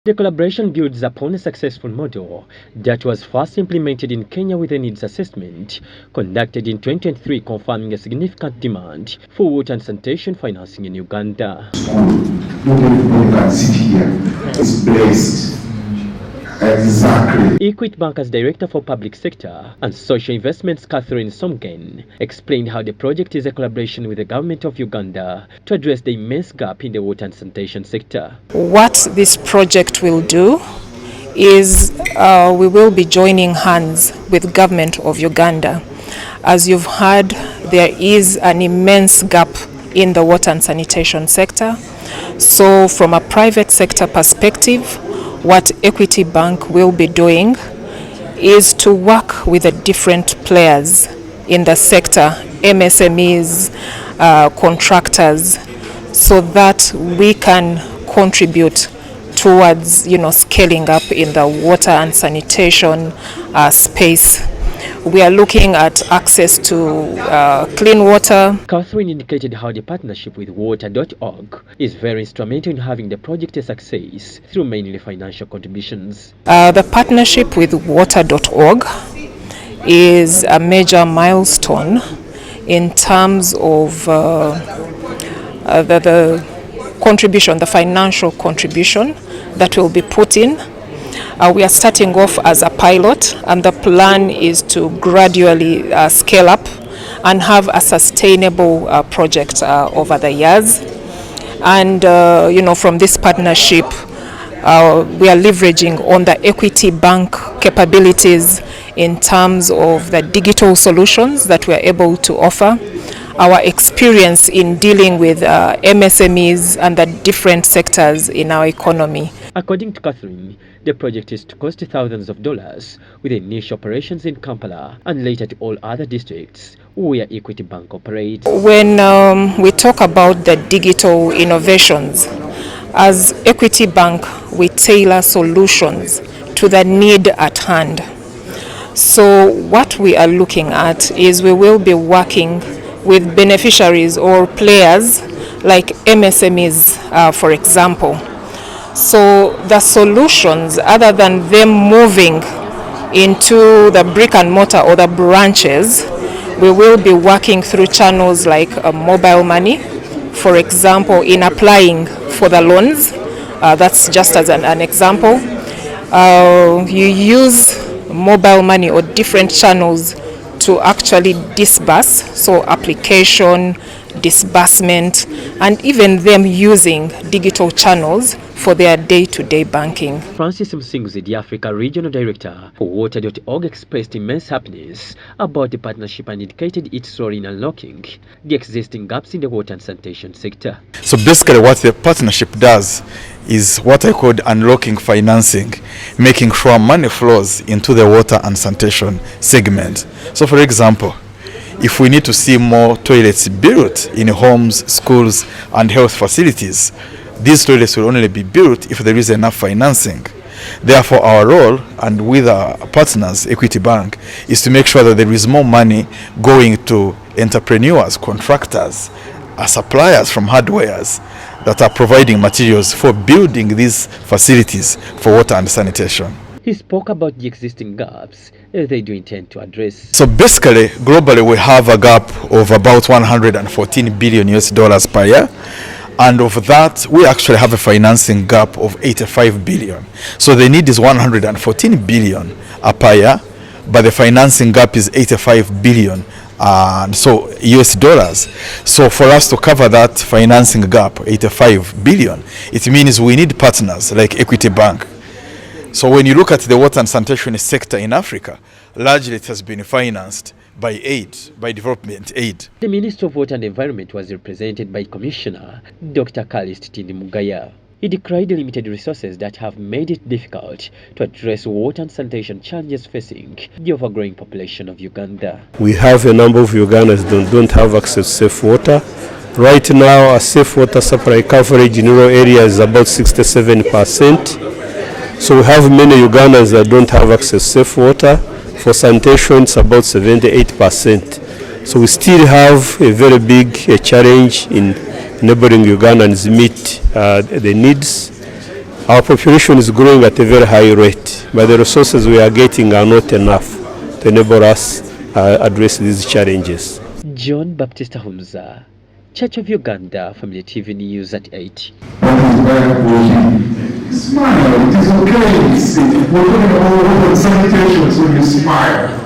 The collaboration builds upon a successful model that was first implemented in Kenya with a needs assessment conducted in 2023, confirming a significant demand for water and sanitation financing in Uganda. Nobody can sit here. It's blessed. Exactly. Equity Bank's Director for Public Sector and Social Investments, Catherine Somgen, explained how the project is a collaboration with the government of Uganda to address the immense gap in the water and sanitation sector. What this project will do is we will be joining hands with government of Uganda. As you've heard, there is an immense gap in the water and sanitation sector. So from a private sector perspective, what Equity Bank will be doing is to work with the different players in the sector, MSMEs, contractors, so that we can contribute towards, scaling up in the water and sanitation space. We are looking at access to clean water. Catherine indicated how the partnership with Water.org is very instrumental in having the project a success through mainly financial contributions. The partnership with Water.org is a major milestone in terms of the contribution, the financial contribution that will be put in. We are starting off as a pilot, and the plan is to gradually scale up and have a sustainable project over the years. And from this partnership, we are leveraging on the Equity Bank capabilities in terms of the digital solutions that we are able to offer, our experience in dealing with MSMEs and the different sectors in our economy. According to Catherine, the project is to cost thousands of dollars with initial operations in Kampala and later to all other districts where Equity Bank operates. When we talk about the digital innovations, as Equity Bank, we tailor solutions to the need at hand. So what we are looking at is we will be working with beneficiaries or players like MSMEs, for example. So the solutions, other than them moving into the brick and mortar or the branches, we will be working through channels like mobile money. For example, in applying for the loans, that's just as an example. You use mobile money or different channels to actually disburse, so application, disbursement, and even them using digital channels for their day-to-day banking. Francis Msingzi, the Africa Regional Director for Water.org, expressed immense happiness about the partnership and indicated its role in unlocking the existing gaps in the water and sanitation sector. So basically what the partnership does is what I call unlocking financing, making sure money flows into the water and sanitation segment. So for example, if we need to see more toilets built in homes, schools, and health facilities, these toilets will only be built if there is enough financing. Therefore, our role, and with our partners, Equity Bank, is to make sure that there is more money going to entrepreneurs, contractors, suppliers from hardwares that are providing materials for building these facilities for water and sanitation. He spoke about the existing gaps they do intend to address. So basically, globally, we have a gap of about 114 billion US dollars per year. And of that, we actually have a financing gap of 85 billion. So the need is 114 billion per year, but the financing gap is 85 billion. So US dollars. So for us to cover that financing gap, 85 billion, it means we need partners like Equity Bank. So when you look at the water and sanitation sector in Africa, largely it has been financed by aid, by development aid. The Minister of Water and Environment was represented by Commissioner Dr. Kalist Tindimugaya. He decried the limited resources that have made it difficult to address water and sanitation challenges facing the overgrowing population of Uganda. We have a number of Ugandans that don't have access to safe water. Right now, our safe water supply coverage in rural areas is about 67%. So we have many Ugandans that don't have access to safe water. For sanitation, it's about 78%. So we still have a very big challenge in enabling Ugandans meet the needs Our population is growing at a very high rate, but the resources we are getting are not enough to enable us address these challenges. John Baptist Humza, Church of Uganda, Family TV News at 8. Smile, it is okay. We're talking about sanitation, so you smile.